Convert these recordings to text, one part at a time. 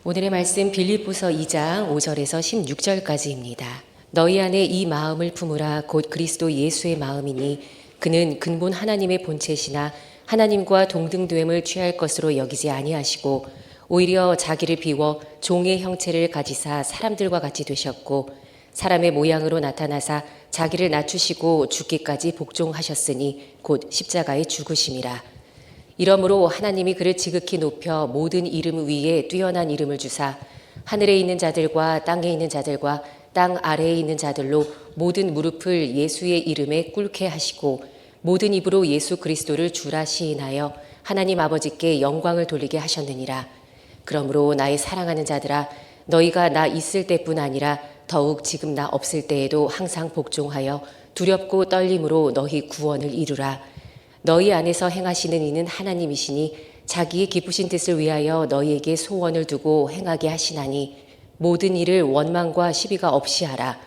오늘의 말씀 빌립보서 2장 5절에서 16절까지입니다. 너희 안에 이 마음을 품으라 곧 그리스도 예수의 마음이니 그는 근본 하나님의 본체시나 하나님과 동등됨을 취할 것으로 여기지 아니하시고 오히려 자기를 비워 종의 형체를 가지사 사람들과 같이 되셨고 사람의 모양으로 나타나사 자기를 낮추시고 죽기까지 복종하셨으니 곧 십자가에 죽으심이라. 이러므로 하나님이 그를 지극히 높여 모든 이름 위에 뛰어난 이름을 주사 하늘에 있는 자들과 땅에 있는 자들과 땅 아래에 있는 자들로 모든 무릎을 예수의 이름에 꿇게 하시고 모든 입으로 예수 그리스도를 주라 시인하여 하나님 아버지께 영광을 돌리게 하셨느니라. 그러므로 나의 사랑하는 자들아 너희가 나 있을 때뿐 아니라 더욱 지금 나 없을 때에도 항상 복종하여 두렵고 떨림으로 너희 구원을 이루라. 너희 안에서 행하시는 이는 하나님이시니 자기의 기쁘신 뜻을 위하여 너희에게 소원을 두고 행하게 하시나니 모든 일을 원망과 시비가 없이 하라.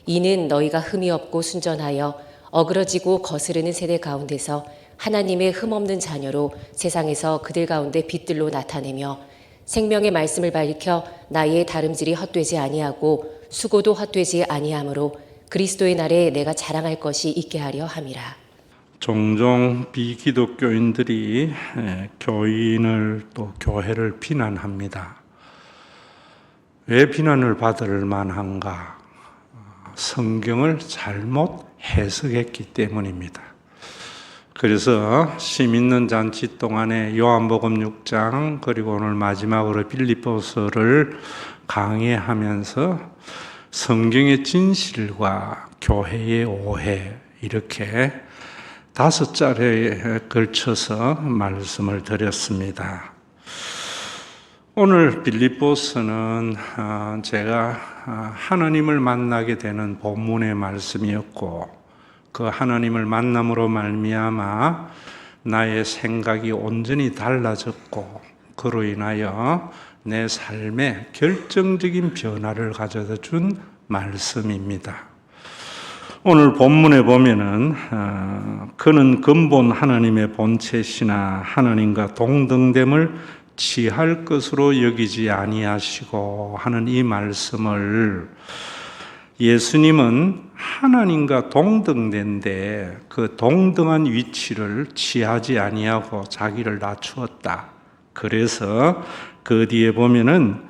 이는 너희가 흠이 없고 순전하여 어그러지고 거스르는 세대 가운데서 하나님의 흠없는 자녀로 세상에서 그들 가운데 빛들로 나타내며 생명의 말씀을 밝혀 나의 다름질이 헛되지 아니하고 수고도 헛되지 아니하므로 그리스도의 날에 내가 자랑할 것이 있게 하려 함이라. 종종 비기독교인들이 교인을 또 교회를 비난합니다. 왜 비난을 받을 만한가? 성경을 잘못 해석했기 때문입니다. 그래서 심 있는 잔치 동안에 요한복음 6장 그리고 오늘 마지막으로 빌립보서를 강의하면서 성경의 진실과 교회의 오해 이렇게 5자리에 걸쳐서 말씀을 드렸습니다. 오늘 빌립보서는 제가 하나님을 만나게 되는 본문의 말씀이었고 그 하나님을 만남으로 말미암아 나의 생각이 온전히 달라졌고 그로 인하여 내 삶에 결정적인 변화를 가져다 준 말씀입니다. 오늘 본문에 보면은 그는 근본 하나님의 본체시나 하나님과 동등됨을 취할 것으로 여기지 아니하시고 하는 이 말씀을 예수님은 하나님과 동등된데 그 동등한 위치를 취하지 아니하고 자기를 낮추었다. 그래서 그 뒤에 보면은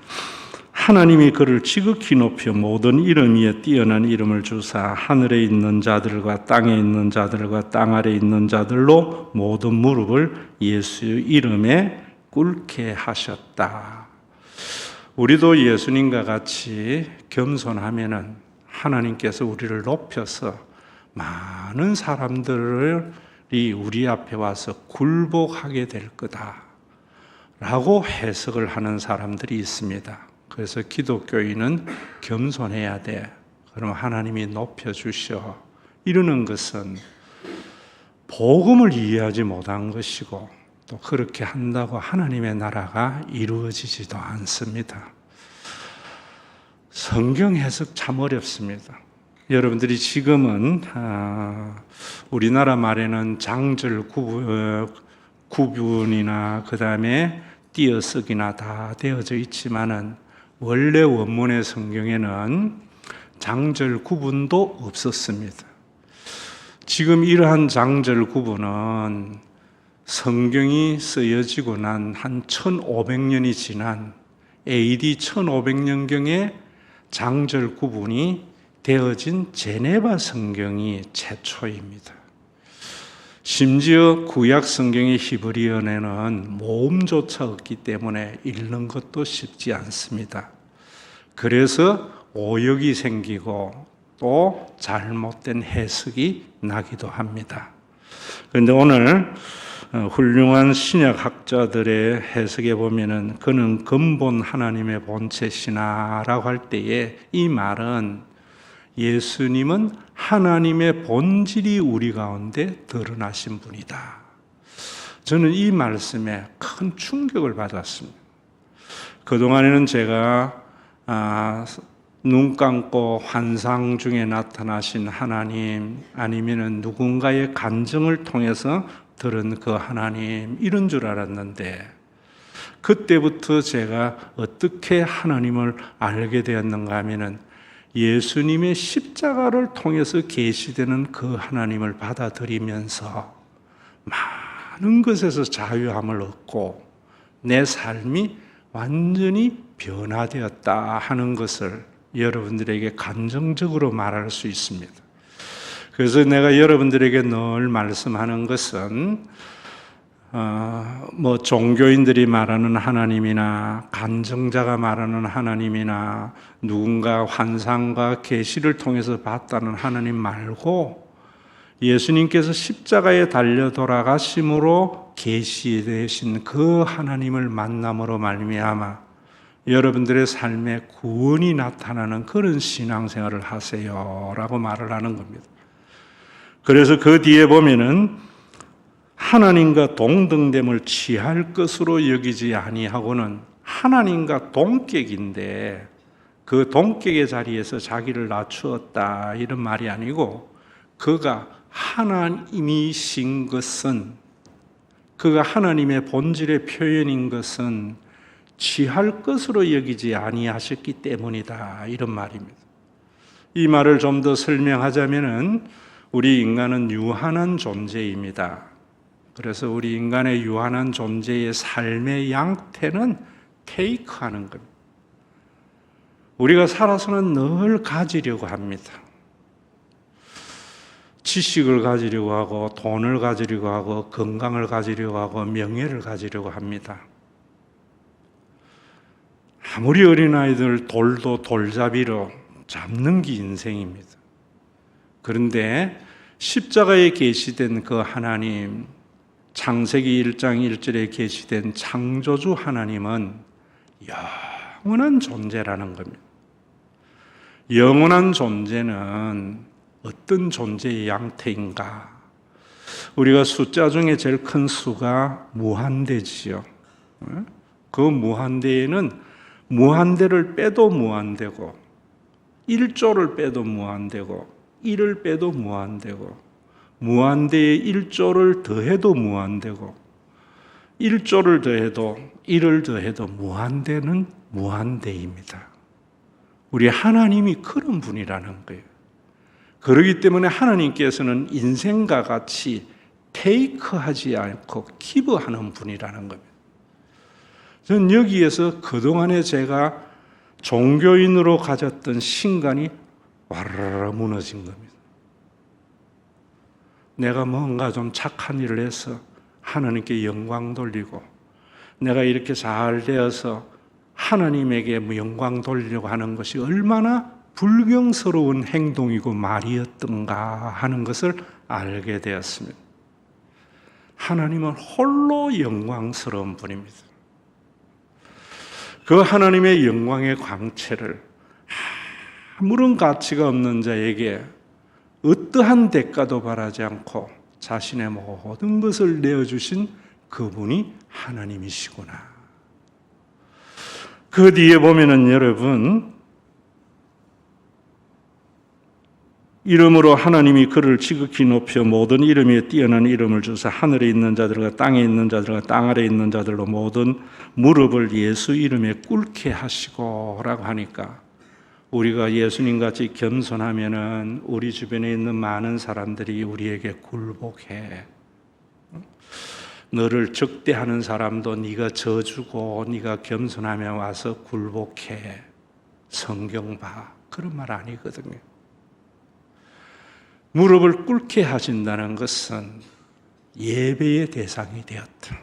하나님이 그를 지극히 높여 모든 이름 위에 뛰어난 이름을 주사 하늘에 있는 자들과 땅에 있는 자들과 땅 아래에 있는 자들로 모든 무릎을 예수의 이름에 꿇게 하셨다. 우리도 예수님과 같이 겸손하면은 하나님께서 우리를 높여서 많은 사람들이 우리 앞에 와서 굴복하게 될 거다라고 해석을 하는 사람들이 있습니다. 그래서 기독교인은 겸손해야 돼. 그럼 하나님이 높여주셔. 이러는 것은 복음을 이해하지 못한 것이고 또 그렇게 한다고 하나님의 나라가 이루어지지도 않습니다. 성경 해석 참 어렵습니다. 여러분들이 지금은 우리나라 말에는 장절 구분이나 그 다음에 띄어쓰기나 다 되어져 있지만은 원래 원문의 성경에는 장절 구분도 없었습니다. 지금 이러한 장절 구분은 성경이 쓰여지고 난 한 1500년이 지난 AD 1500년경에 장절 구분이 되어진 제네바 성경이 최초입니다. 심지어 구약 성경의 히브리어에는 모음조차 없기 때문에 읽는 것도 쉽지 않습니다. 그래서 오역이 생기고 또 잘못된 해석이 나기도 합니다. 그런데 오늘 훌륭한 신약학자들의 해석에 보면은 그는 근본 하나님의 본체시나라고 할 때에 이 말은 예수님은 하나님의 본질이 우리 가운데 드러나신 분이다. 저는 이 말씀에 큰 충격을 받았습니다. 그동안에는 제가 눈 감고 환상 중에 나타나신 하나님 아니면 누군가의 간증을 통해서 들은 그 하나님 이런 줄 알았는데 그때부터 제가 어떻게 하나님을 알게 되었는가 하면은 예수님의 십자가를 통해서 계시되는 그 하나님을 받아들이면서 많은 것에서 자유함을 얻고 내 삶이 완전히 변화되었다 하는 것을 여러분들에게 감정적으로 말할 수 있습니다. 그래서 내가 여러분들에게 늘 말씀하는 것은 종교인들이 말하는 하나님이나 간증자가 말하는 하나님이나 누군가 환상과 계시를 통해서 봤다는 하나님 말고 예수님께서 십자가에 달려 돌아가심으로 계시되신 그 하나님을 만남으로 말미암아 여러분들의 삶에 구원이 나타나는 그런 신앙생활을 하세요라고 말을 하는 겁니다. 그래서 그 뒤에 보면은 하나님과 동등됨을 취할 것으로 여기지 아니하고는 하나님과 동격인데 그 동격의 자리에서 자기를 낮추었다 이런 말이 아니고 그가 하나님이신 것은 그가 하나님의 본질의 표현인 것은 취할 것으로 여기지 아니하셨기 때문이다 이런 말입니다. 이 말을 좀 더 설명하자면은 우리 인간은 유한한 존재입니다. 그래서 우리 인간의 유한한 존재의 삶의 양태는 테이크하는 겁니다. 우리가 살아서는 늘 가지려고 합니다. 지식을 가지려고 하고 돈을 가지려고 하고 건강을 가지려고 하고 명예를 가지려고 합니다. 아무리 어린아이들 돌도 돌잡이로 잡는 게 인생입니다. 그런데 십자가에 계시된 그 하나님, 창세기 1장 1절에 계시된 창조주 하나님은 영원한 존재라는 겁니다. 영원한 존재는 어떤 존재의 양태인가? 우리가 숫자 중에 제일 큰 수가 무한대지요. 그 무한대에는 무한대를 빼도 무한대고 1조를 빼도 무한대고 1을 빼도 무한대고 무한대에 1조를 더해도 무한대고 1조를 더해도 1을 더해도 무한대는 무한대입니다. 우리 하나님이 그런 분이라는 거예요. 그렇기 때문에 하나님께서는 인생과 같이 테이크하지 않고 기브하는 분이라는 겁니다. 저는 여기에서 그동안에 제가 종교인으로 가졌던 신간이 와르르 무너진 겁니다. 내가 뭔가 좀 착한 일을 해서 하나님께 영광 돌리고 내가 이렇게 잘 되어서 하나님에게 영광 돌리려고 하는 것이 얼마나 불경스러운 행동이고 말이었던가 하는 것을 알게 되었습니다. 하나님은 홀로 영광스러운 분입니다. 그 하나님의 영광의 광채를 아무런 가치가 없는 자에게 어떠한 대가도 바라지 않고 자신의 모든 것을 내어주신 그분이 하나님이시구나. 그 뒤에 보면은 여러분, 이름으로 하나님이 그를 지극히 높여 모든 이름에 뛰어난 이름을 주사 하늘에 있는 자들과 땅에 있는 자들과 땅 아래에 있는 자들로 모든 무릎을 예수 이름에 꿇게 하시고 라고 하니까 우리가 예수님같이 겸손하면은 우리 주변에 있는 많은 사람들이 우리에게 굴복해. 너를 적대하는 사람도 네가 져주고 네가 겸손하면 와서 굴복해. 성경 봐. 그런 말 아니거든요. 무릎을 꿇게 하신다는 것은 예배의 대상이 되었다.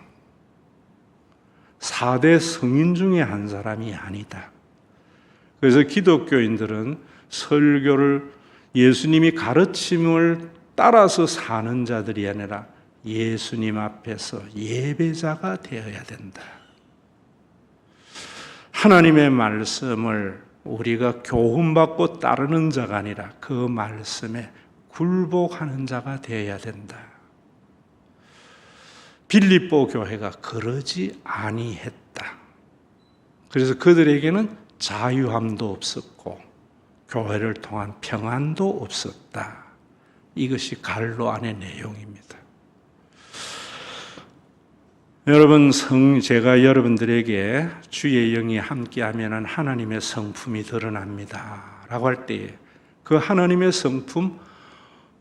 4대 성인 중에 한 사람이 아니다. 그래서 기독교인들은 설교를 예수님이 가르침을 따라서 사는 자들이 아니라 예수님 앞에서 예배자가 되어야 된다. 하나님의 말씀을 우리가 교훈받고 따르는 자가 아니라 그 말씀에 굴복하는 자가 되어야 된다. 빌립보 교회가 그러지 아니했다. 그래서 그들에게는 자유함도 없었고 교회를 통한 평안도 없었다. 이것이 갈로 안의 내용입니다. 여러분, 제가 여러분들에게 주의 영이 함께하면 하나님의 성품이 드러납니다 라고 할 때 그 하나님의 성품,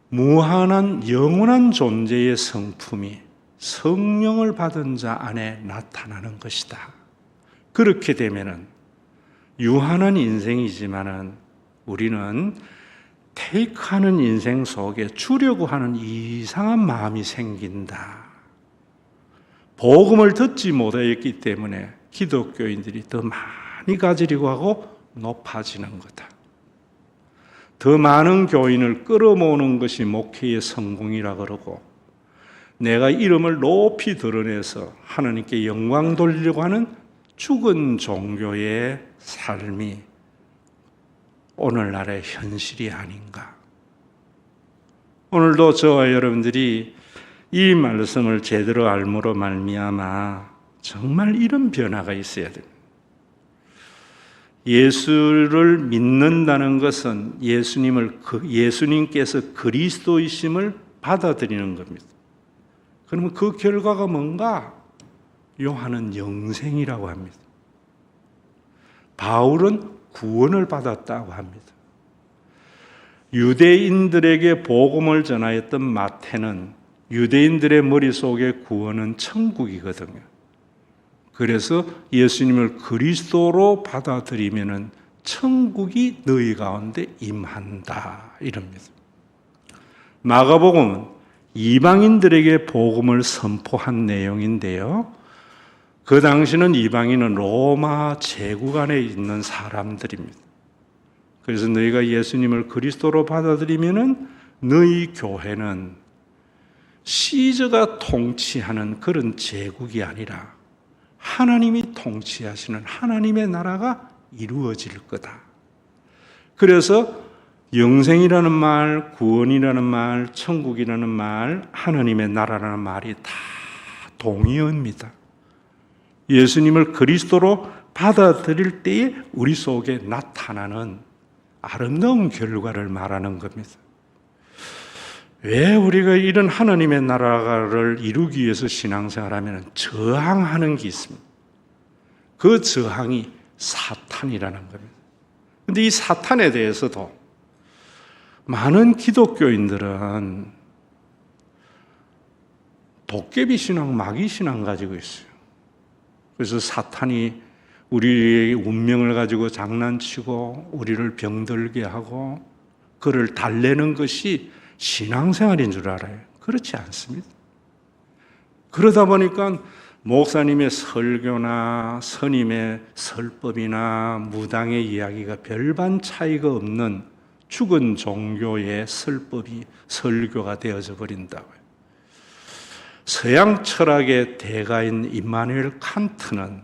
무한한 영원한 존재의 성품이 성령을 받은 자 안에 나타나는 것이다. 그렇게 되면은 유한한 인생이지만은 우리는 테이크하는 인생 속에 주려고 하는 이상한 마음이 생긴다. 복음을 듣지 못하였기 때문에 기독교인들이 더 많이 가지려고 하고 높아지는 거다. 더 많은 교인을 끌어모으는 것이 목회의 성공이라 그러고, 내가 이름을 높이 드러내서 하나님께 영광 돌리려고 하는 죽은 종교의 삶이 오늘날의 현실이 아닌가. 오늘도 저와 여러분들이 이 말씀을 제대로 알므로 말미암아 정말 이런 변화가 있어야 됩니다. 예수를 믿는다는 것은 예수님께서 그리스도이심을 받아들이는 겁니다. 그러면 그 결과가 뭔가? 요한은 영생이라고 합니다. 바울은 구원을 받았다고 합니다. 유대인들에게 복음을 전하였던 마태는 유대인들의 머릿속에 구원은 천국이거든요. 그래서 예수님을 그리스도로 받아들이면은 천국이 너희 가운데 임한다 이럽니다. 마가복음은 이방인들에게 복음을 선포한 내용인데요. 그 당시는 이방인은 로마 제국 안에 있는 사람들입니다. 그래서 너희가 예수님을 그리스도로 받아들이면은 너희 교회는 시저가 통치하는 그런 제국이 아니라 하나님이 통치하시는 하나님의 나라가 이루어질 거다. 그래서 영생이라는 말, 구원이라는 말, 천국이라는 말, 하나님의 나라라는 말이 다 동의어입니다. 예수님을 그리스도로 받아들일 때에 우리 속에 나타나는 아름다운 결과를 말하는 겁니다. 왜 우리가 이런 하나님의 나라를 이루기 위해서 신앙생활하면 저항하는 게 있습니다. 그 저항이 사탄이라는 겁니다. 그런데 이 사탄에 대해서도 많은 기독교인들은 도깨비 신앙, 마귀 신앙 가지고 있어요. 그래서 사탄이 우리의 운명을 가지고 장난치고 우리를 병들게 하고 그를 달래는 것이 신앙생활인 줄 알아요. 그렇지 않습니다. 그러다 보니까 목사님의 설교나 스님의 설법이나 무당의 이야기가 별반 차이가 없는 죽은 종교의 설교가 되어져 버린다고요. 서양 철학의 대가인 임마누엘 칸트는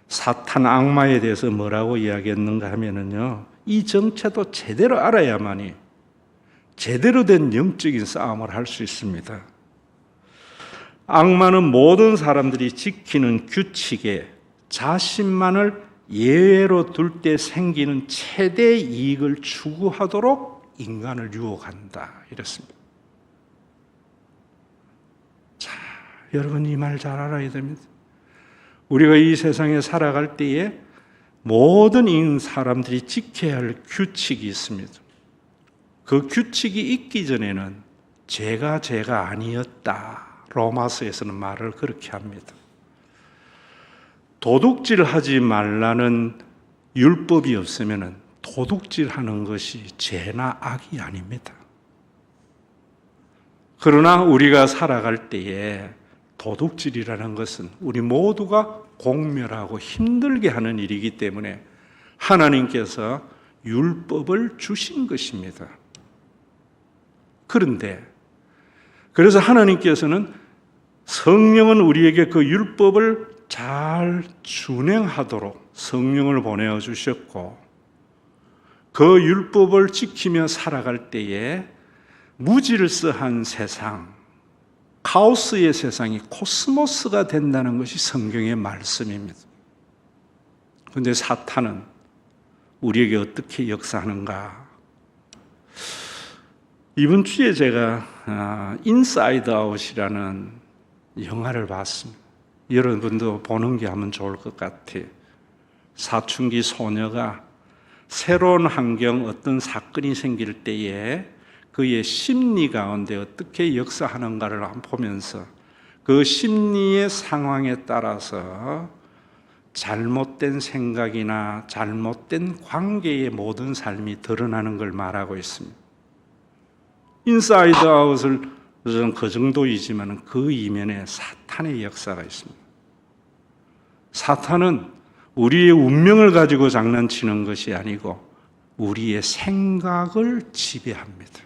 사탄 악마에 대해서 뭐라고 이야기했는가 하면은요, 이 정체도 제대로 알아야만이 제대로 된 영적인 싸움을 할 수 있습니다. 악마는 모든 사람들이 지키는 규칙에 자신만을 예외로 둘 때 생기는 최대 이익을 추구하도록 인간을 유혹한다. 이렇습니다. 자, 여러분 이 말 잘 알아야 됩니다. 우리가 이 세상에 살아갈 때에 모든 사람들이 지켜야 할 규칙이 있습니다. 그 규칙이 있기 전에는 죄가 아니었다. 로마서에서는 말을 그렇게 합니다. 도둑질하지 말라는 율법이 없으면 도둑질하는 것이 죄나 악이 아닙니다. 그러나 우리가 살아갈 때에 도둑질이라는 것은 우리 모두가 공멸하고 힘들게 하는 일이기 때문에 하나님께서 율법을 주신 것입니다. 그런데 그래서 하나님께서는 성령은 우리에게 그 율법을 잘 준행하도록 성령을 보내어 주셨고, 그 율법을 지키며 살아갈 때에 무질서한 세상, 카오스의 세상이 코스모스가 된다는 것이 성경의 말씀입니다. 그런데 사탄은 우리에게 어떻게 역사하는가? 이번 주에 제가 인사이드 아웃이라는 영화를 봤습니다. 여러분도 보는 게 하면 좋을 것 같아요. 사춘기 소녀가 새로운 환경, 어떤 사건이 생길 때에 그의 심리 가운데 어떻게 역사하는가를 한번 보면서 그 심리의 상황에 따라서 잘못된 생각이나 잘못된 관계의 모든 삶이 드러나는 걸 말하고 있습니다. 인사이드 아웃을 그 정도이지만 그 이면에 사탄의 역사가 있습니다. 사탄은 우리의 운명을 가지고 장난치는 것이 아니고 우리의 생각을 지배합니다.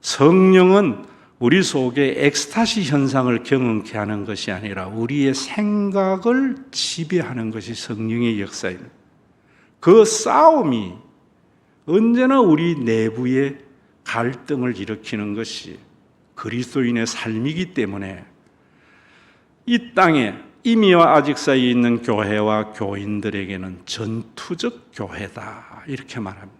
성령은 우리 속에 엑스타시 현상을 경험케 하는 것이 아니라 우리의 생각을 지배하는 것이 성령의 역사입니다. 그 싸움이 언제나 우리 내부에 갈등을 일으키는 것이 그리스도인의 삶이기 때문에 이 땅에 이미와 아직 사이에 있는 교회와 교인들에게는 전투적 교회다 이렇게 말합니다.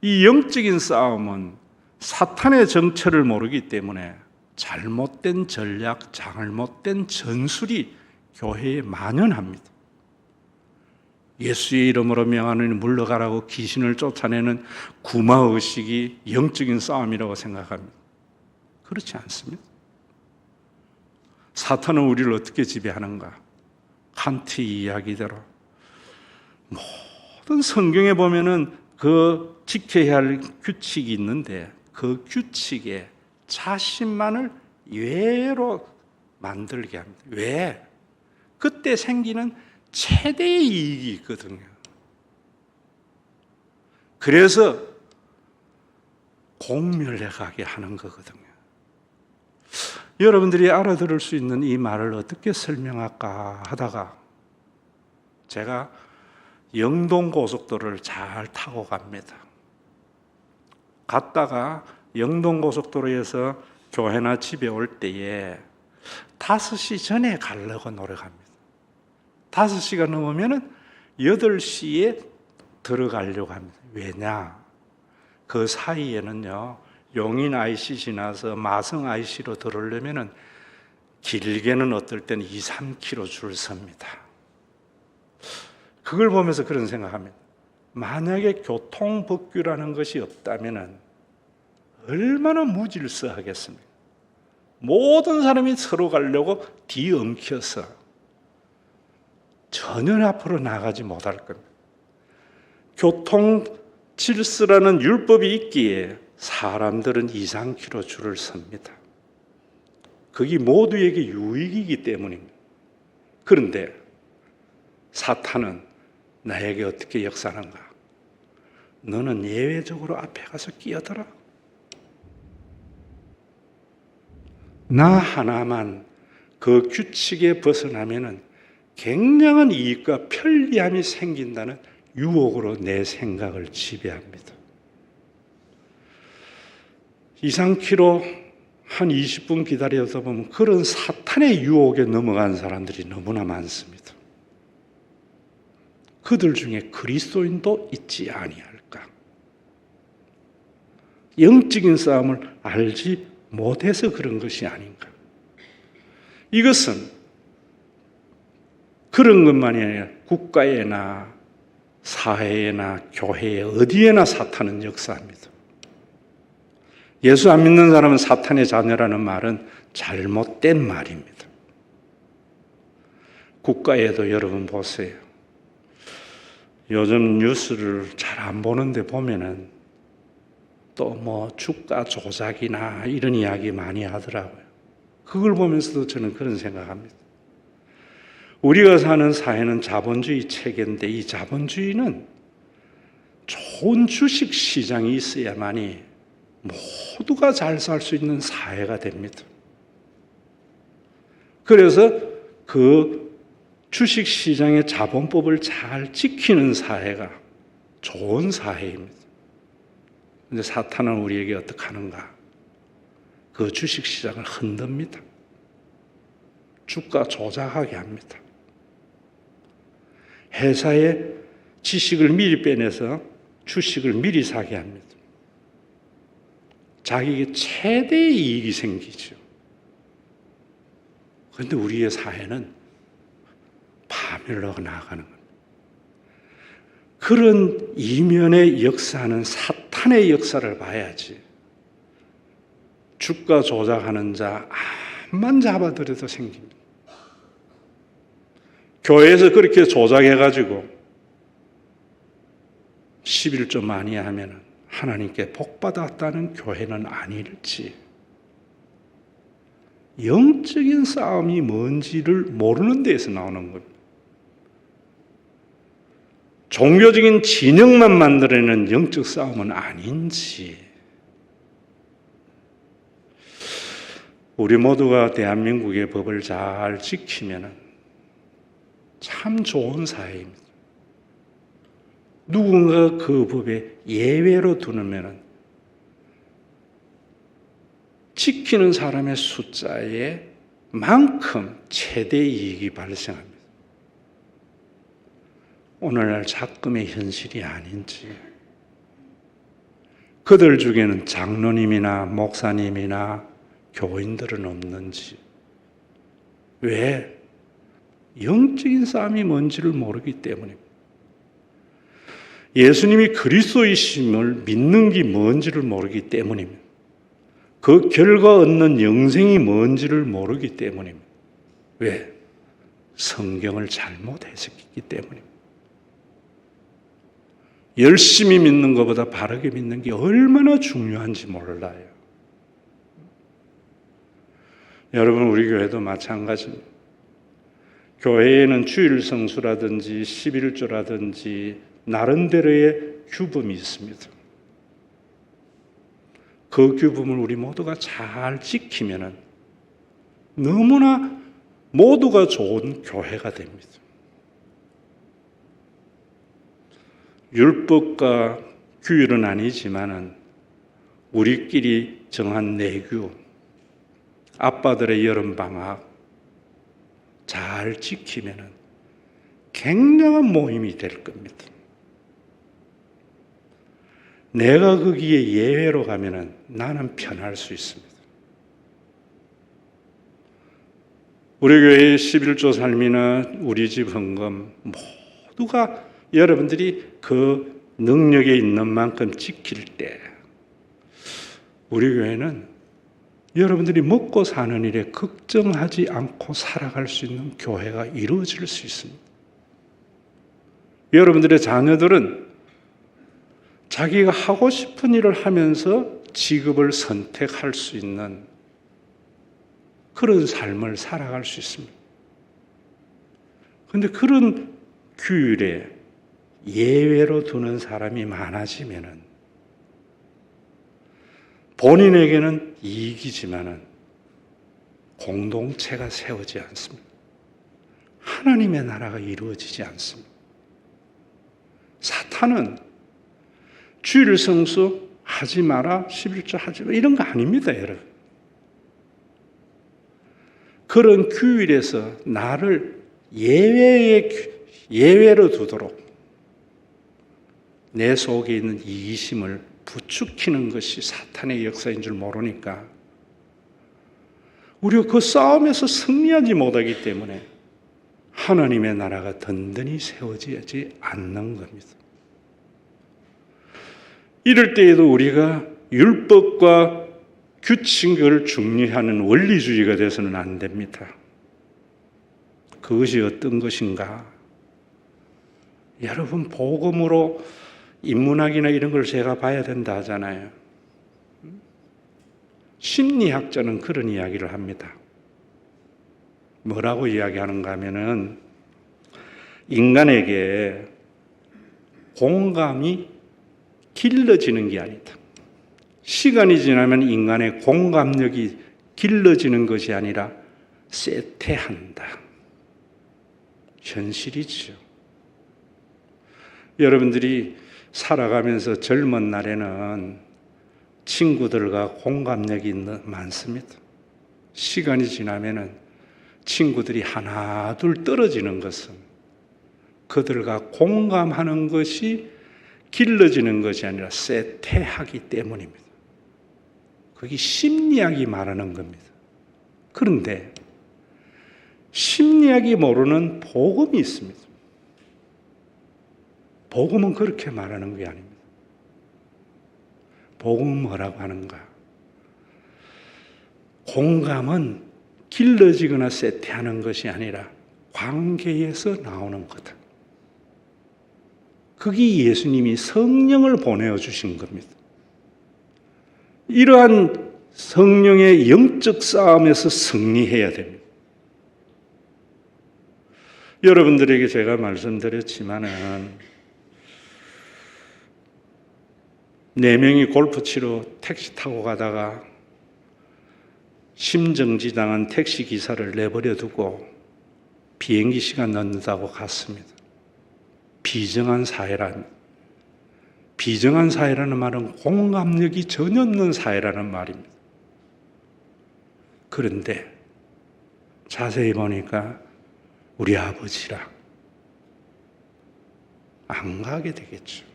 이 영적인 싸움은 사탄의 정체를 모르기 때문에 잘못된 전략, 잘못된 전술이 교회에 만연합니다. 예수의 이름으로 명하노니 물러가라고 귀신을 쫓아내는 구마의식이 영적인 싸움이라고 생각합니다. 그렇지 않습니다. 사탄은 우리를 어떻게 지배하는가? 칸트의 이야기대로 모든 성경에 보면은 그 지켜야 할 규칙이 있는데 그 규칙에 자신만을 예외로 만들게 합니다. 왜? 그때 생기는 최대의 이익이 있거든요. 그래서 공멸해 가게 하는 거거든요. 여러분들이 알아들을 수 있는 이 말을 어떻게 설명할까 하다가 제가 영동고속도로를 잘 타고 갑니다. 갔다가 영동고속도로에서 교회나 집에 올 때에 5시 전에 가려고 노력합니다. 5시가 넘으면 8시에 들어가려고 합니다. 왜냐? 그 사이에는요, 용인 IC 지나서 마성 IC로 들어오려면 길게는 어떨 때는 2, 3km 줄 섭니다. 그걸 보면서 그런 생각합니다. 만약에 교통법규라는 것이 없다면 얼마나 무질서하겠습니까? 모든 사람이 서로 가려고 뒤엉켜서 전혀 앞으로 나가지 못할 겁니다. 교통 질서라는 율법이 있기에 사람들은 2, 3km 줄을 섭니다. 그게 모두에게 유익이기 때문입니다. 그런데 사탄은 나에게 어떻게 역사하는가? 너는 예외적으로 앞에 가서 끼어들어. 나 하나만 그 규칙에 벗어나면은 굉장한 이익과 편리함이 생긴다는 유혹으로 내 생각을 지배합니다. 2, 3km 한 20분 기다려서 보면 그런 사탄의 유혹에 넘어간 사람들이 너무나 많습니다. 그들 중에 그리스도인도 있지 아니할까? 영적인 싸움을 알지 못해서 그런 것이 아닌가? 이것은 그런 것만이 아니라 국가에나 사회에나 교회에 어디에나 사탄은 역사합니다. 예수 안 믿는 사람은 사탄의 자녀라는 말은 잘못된 말입니다. 국가에도 여러분 보세요. 요즘 뉴스를 잘 안 보는데 보면은 또 뭐 주가 조작이나 이런 이야기 많이 하더라고요. 그걸 보면서도 저는 그런 생각합니다. 우리가 사는 사회는 자본주의 체계인데 이 자본주의는 좋은 주식 시장이 있어야만이 모두가 잘 살 수 있는 사회가 됩니다. 그래서 그 주식 시장의 자본법을 잘 지키는 사회가 좋은 사회입니다. 그런데 사탄은 우리에게 어떻게 하는가? 그 주식 시장을 흔듭니다. 주가 조작하게 합니다. 회사의 지식을 미리 빼내서 주식을 미리 사게 합니다. 자기에게 최대의 이익이 생기죠. 그런데 우리의 사회는 파멸로 나아가는 겁니다. 그런 이면의 역사는 사탄의 역사를 봐야지. 주가 조작하는 자 암만 잡아들여도 생깁니다. 교회에서 그렇게 조작해가지고 11조 많이 하면 하나님께 복받았다는 교회는 아닐지, 영적인 싸움이 뭔지를 모르는 데에서 나오는 겁니다. 종교적인 진영만 만들어내는 영적 싸움은 아닌지, 우리 모두가 대한민국의 법을 잘 지키면 참 좋은 사회입니다. 누군가 그 법에 예외로 두면 지키는 사람의 숫자에 만큼 최대 이익이 발생합니다. 오늘날 작금의 현실이 아닌지, 그들 중에는 장로님이나 목사님이나 교인들은 없는지, 왜? 영적인 싸움이 뭔지를 모르기 때문입니다. 예수님이 그리스도이심을 믿는 게 뭔지를 모르기 때문입니다. 그 결과 얻는 영생이 뭔지를 모르기 때문입니다. 왜? 성경을 잘못 해석했기 때문입니다. 열심히 믿는 것보다 바르게 믿는 게 얼마나 중요한지 몰라요. 여러분, 우리 교회도 마찬가지입니다. 교회에는 주일 성수라든지 11조라든지 나름대로의 규범이 있습니다. 그 규범을 우리 모두가 잘 지키면 너무나 모두가 좋은 교회가 됩니다. 율법과 규율은 아니지만은 우리끼리 정한 내규, 아빠들의 여름방학 잘 지키면 굉장한 모임이 될 겁니다. 내가 거기에 예외로 가면 나는 편할 수 있습니다. 우리 교회의 11조 삶이나 우리 집 헌금 모두가 여러분들이 그 능력에 있는 만큼 지킬 때 우리 교회는 여러분들이 먹고 사는 일에 걱정하지 않고 살아갈 수 있는 교회가 이루어질 수 있습니다. 여러분들의 자녀들은 자기가 하고 싶은 일을 하면서 직업을 선택할 수 있는 그런 삶을 살아갈 수 있습니다. 그런데 그런 규율에 예외로 두는 사람이 많아지면은 본인에게는 이익이지만은 공동체가 세워지지 않습니다. 하나님의 나라가 이루어지지 않습니다. 사탄은 주일 성수 하지 마라, 11조 하지 마라 이런 거 아닙니다, 여러분. 그런 규율에서 나를 예외로 두도록 내 속에 있는 이기심을 부추기는 것이 사탄의 역사인 줄 모르니까 우리가 그 싸움에서 승리하지 못하기 때문에 하나님의 나라가 든든히 세워지지 않는 겁니다. 이럴 때에도 우리가 율법과 규칙을 중요하는 원리주의가 돼서는 안 됩니다. 그것이 어떤 것인가? 여러분, 복음으로 인문학이나 이런 걸 제가 봐야 된다 하잖아요. 심리학자는 그런 이야기를 합니다. 뭐라고 이야기하는가 하면은 인간에게 공감이 길러지는 게 아니다. 시간이 지나면 인간의 공감력이 길러지는 것이 아니라 쇠퇴한다. 현실이죠. 여러분들이 살아가면서 젊은 날에는 친구들과 공감력이 많습니다. 시간이 지나면은 친구들이 하나 둘 떨어지는 것은 그들과 공감하는 것이 길러지는 것이 아니라 쇠퇴하기 때문입니다. 그게 심리학이 말하는 겁니다. 그런데 심리학이 모르는 복음이 있습니다. 복음은 그렇게 말하는 게 아닙니다. 복음은 뭐라고 하는가? 공감은 길러지거나 세태하는 것이 아니라 관계에서 나오는 거다. 그게 예수님이 성령을 보내어 주신 겁니다. 이러한 성령의 영적 싸움에서 승리해야 됩니다. 여러분들에게 제가 말씀드렸지만은 4명이 골프 치러 택시 타고 가다가 심정지당한 택시 기사를 내버려 두고 비행기 시간 늦는다고 갔습니다. 비정한 사회란, 비정한 사회라는 말은 공감력이 전혀 없는 사회라는 말입니다. 그런데 자세히 보니까 우리 아버지라 안 가게 되겠죠.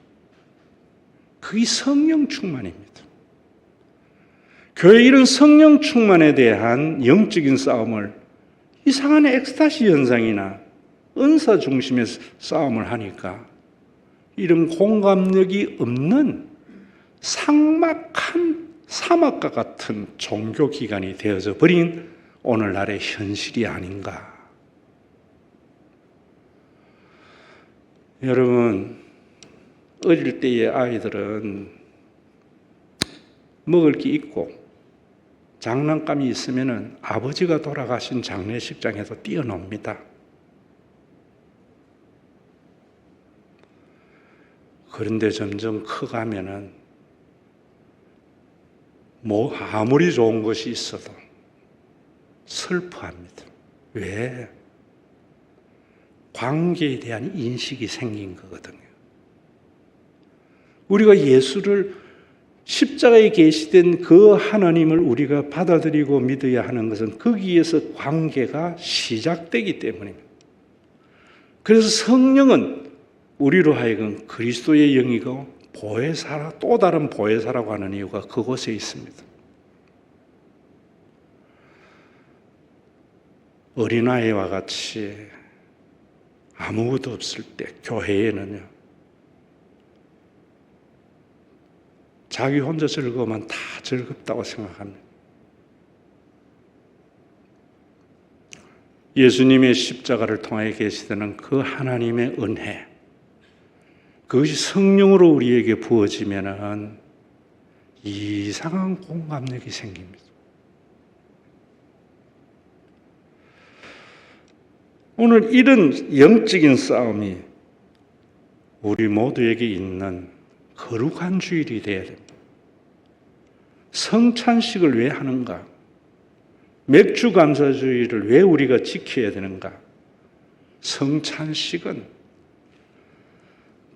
그게 성령 충만입니다. 교회 이런 성령 충만에 대한 영적인 싸움을 이상한 엑스타시 현상이나 은사 중심의 싸움을 하니까 이런 공감력이 없는 삭막한 사막과 같은 종교 기관이 되어져 버린 오늘날의 현실이 아닌가. 여러분, 어릴 때의 아이들은 먹을 게 있고 장난감이 있으면 아버지가 돌아가신 장례식장에서 뛰어놉니다. 그런데 점점 커가면은 아무리 좋은 것이 있어도 슬퍼합니다. 왜? 관계에 대한 인식이 생긴 거거든요. 우리가 예수를 십자가에 계시된 그 하나님을 우리가 받아들이고 믿어야 하는 것은 거기에서 관계가 시작되기 때문입니다. 그래서 성령은 우리로 하여금 그리스도의 영이고 보혜사라, 또 다른 보혜사라고 하는 이유가 그곳에 있습니다. 어린아이와 같이 아무것도 없을 때 교회에는요, 자기 혼자 즐거우면 다 즐겁다고 생각합니다. 예수님의 십자가를 통해 계시되는 그 하나님의 은혜, 그것이 성령으로 우리에게 부어지면은 이상한 공감력이 생깁니다. 오늘 이런 영적인 싸움이 우리 모두에게 있는 거룩한 주일이 되어야 됩니다. 성찬식을 왜 하는가? 맥주 감사주의를 왜 우리가 지켜야 되는가? 성찬식은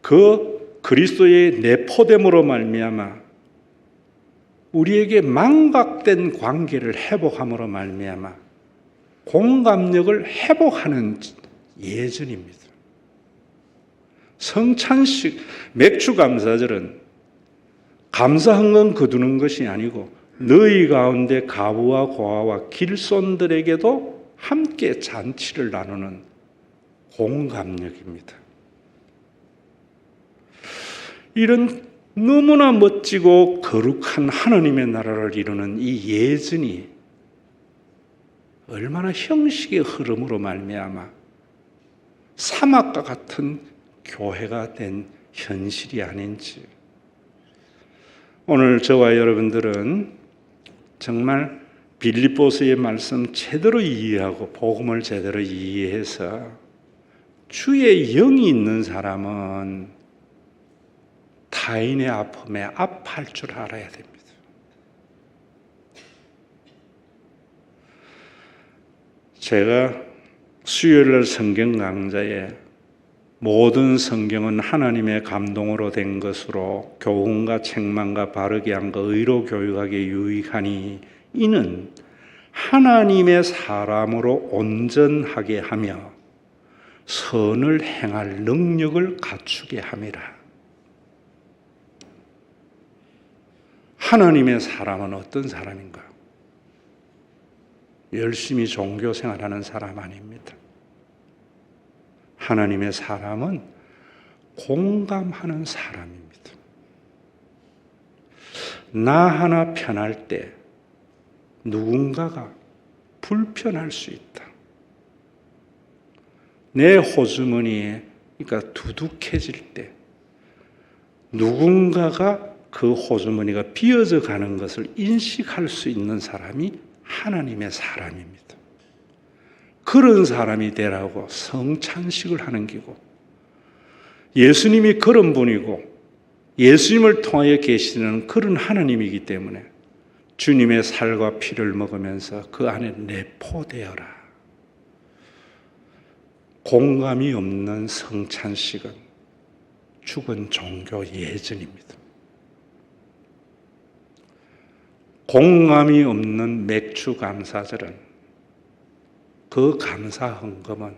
그 그리스도의 내포됨으로 말미암아 우리에게 망각된 관계를 회복함으로 말미암아 공감력을 회복하는 예전입니다. 성찬식, 맥주 감사절은 감사한 건 거두는 것이 아니고 너희 가운데 가부와 고아와 길손들에게도 함께 잔치를 나누는 공감력입니다. 이런 너무나 멋지고 거룩한 하나님의 나라를 이루는 이 예전이 얼마나 형식의 흐름으로 말미암아 사막과 같은 교회가 된 현실이 아닌지, 오늘 저와 여러분들은 정말 빌립보서의 말씀 제대로 이해하고 복음을 제대로 이해해서 주의 영이 있는 사람은 타인의 아픔에 아파할 줄 알아야 됩니다. 제가 수요일날 성경 강좌에 모든 성경은 하나님의 감동으로 된 것으로 교훈과 책망과 바르게 함과 의로 교육하기에 유익하니 이는 하나님의 사람으로 온전하게 하며 선을 행할 능력을 갖추게 함이라. 하나님의 사람은 어떤 사람인가? 열심히 종교 생활하는 사람 아닙니다. 하나님의 사람은 공감하는 사람입니다. 나 하나 편할 때 누군가가 불편할 수 있다. 내 호주머니에 그러니까 두둑해질 때 누군가가 그 호주머니가 비어져 가는 것을 인식할 수 있는 사람이 하나님의 사람입니다. 그런 사람이 되라고 성찬식을 하는 기고, 예수님이 그런 분이고 예수님을 통하여 계시는 그런 하나님이기 때문에 주님의 살과 피를 먹으면서 그 안에 내포되어라. 공감이 없는 성찬식은 죽은 종교 예전입니다. 공감이 없는 맥주 감사절은 그 감사 헌금은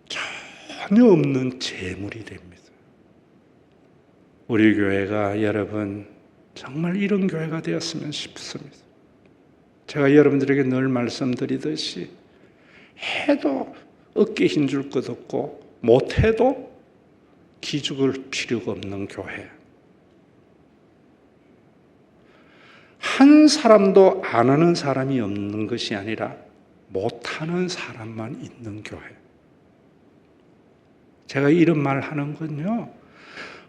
전혀 없는 재물이 됩니다. 우리 교회가 여러분 정말 이런 교회가 되었으면 싶습니다. 제가 여러분들에게 늘 말씀드리듯이 해도 어깨 힘줄 것 없고 못해도 기죽을 필요가 없는 교회. 한 사람도 안 하는 사람이 없는 것이 아니라 못하는 사람만 있는 교회. 제가 이런 말 하는 건요,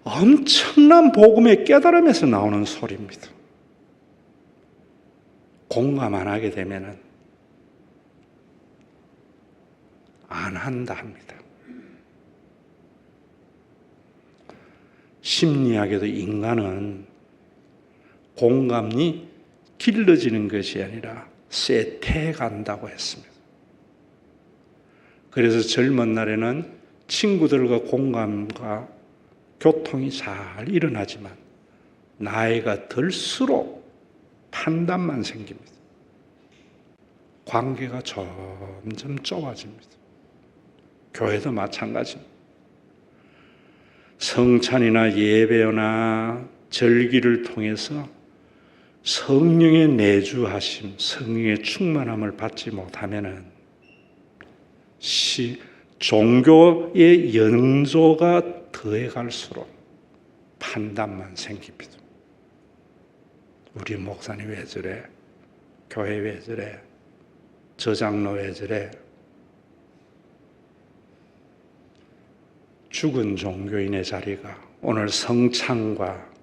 엄청난 복음의 깨달음에서 나오는 소리입니다. 공감 안 하게 되면은 안 한다 합니다. 심리학에도 인간은 공감이 길러지는 것이 아니라 쇠퇴간다고 했습니다. 그래서 젊은 날에는 친구들과 공감과 교통이 잘 일어나지만 나이가 들수록 판단만 생깁니다. 관계가 점점 좁아집니다. 교회도 마찬가지입니다. 성찬이나 예배나 절기를 통해서 성령의 내주하심, 성령의 충만함을 받지 못하면은 종교의 연조가 더해갈수록 판단만 생깁니다. 우리 목사님 왜 저래? 교회 왜 저래? 저 장로 왜 저래? 죽은 종교인의 자리가 오늘 성찬과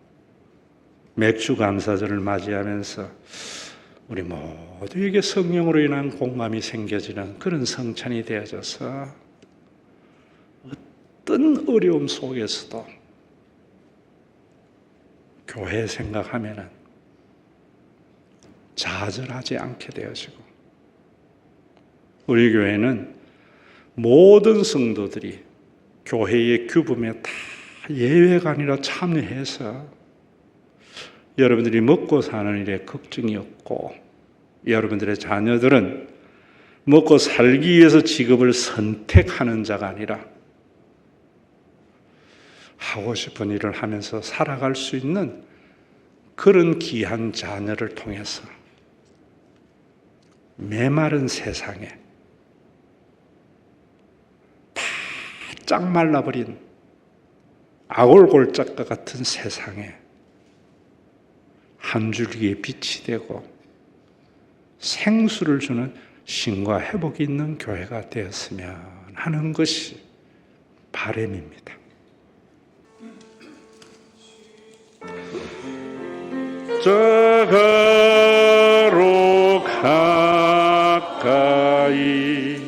맥주 감사절을 맞이하면서 우리 모두에게 성령으로 인한 공감이 생겨지는 그런 성찬이 되어져서 어떤 어려움 속에서도 교회 생각하면은 좌절하지 않게 되어지고, 우리 교회는 모든 성도들이 교회의 규범에 다 예외가 아니라 참여해서 여러분들이 먹고 사는 일에 걱정이 없고, 여러분들의 자녀들은 먹고 살기 위해서 직업을 선택하는 자가 아니라 하고 싶은 일을 하면서 살아갈 수 있는 그런 귀한 자녀를 통해서 메마른 세상에, 바짝 말라버린 아골골짝과 같은 세상에 한 줄기의 빛이 되고 생수를 주는 신과 회복이 있는 교회가 되었으면 하는 것이 바람입니다. 저가로 가까이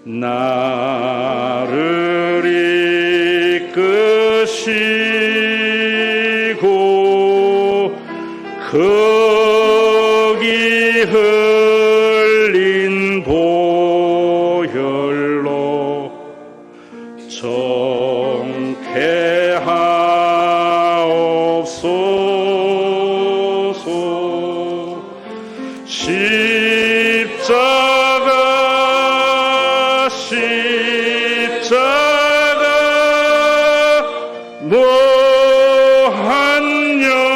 나를 이끄시고 거기 흘린 보혈로 정케하옵소서. 십자가 노한영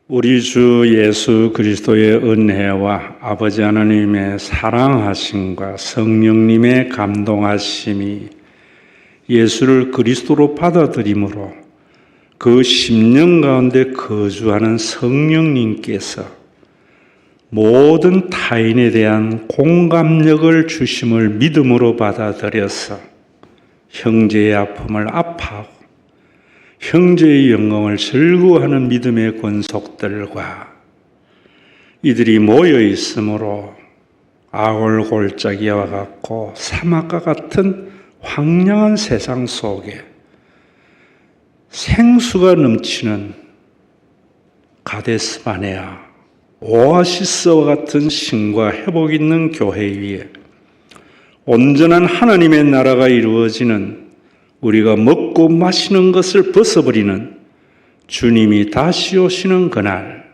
우리 주 예수 그리스도의 은혜와 아버지 하나님의 사랑하심과 성령님의 감동하심이 예수를 그리스도로 받아들임으로 그 심령 가운데 거주하는 성령님께서 모든 타인에 대한 공감력을 주심을 믿음으로 받아들여서 형제의 아픔을 아파하고 형제의 영광을 즐거워하는 믿음의 권속들과 이들이 모여 있으므로 아골골짜기와 같고 사막과 같은 황량한 세상 속에 생수가 넘치는 가데스바네아 오아시스와 같은 쉼과 회복 있는 교회 위에 온전한 하나님의 나라가 이루어지는 우리가 먹고 마시는 것을 벗어버리는 주님이 다시 오시는 그날,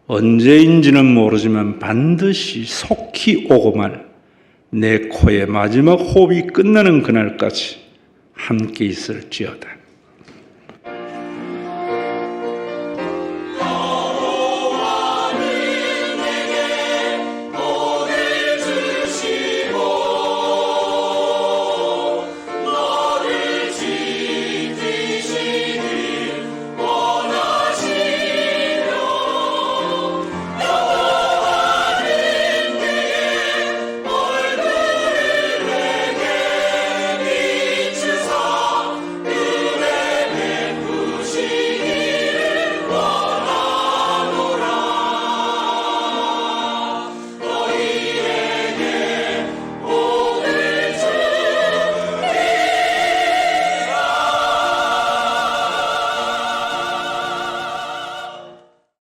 언제인지는 모르지만 반드시 속히 오고 말 내 코의 마지막 호흡이 끝나는 그날까지 함께 있을지어다.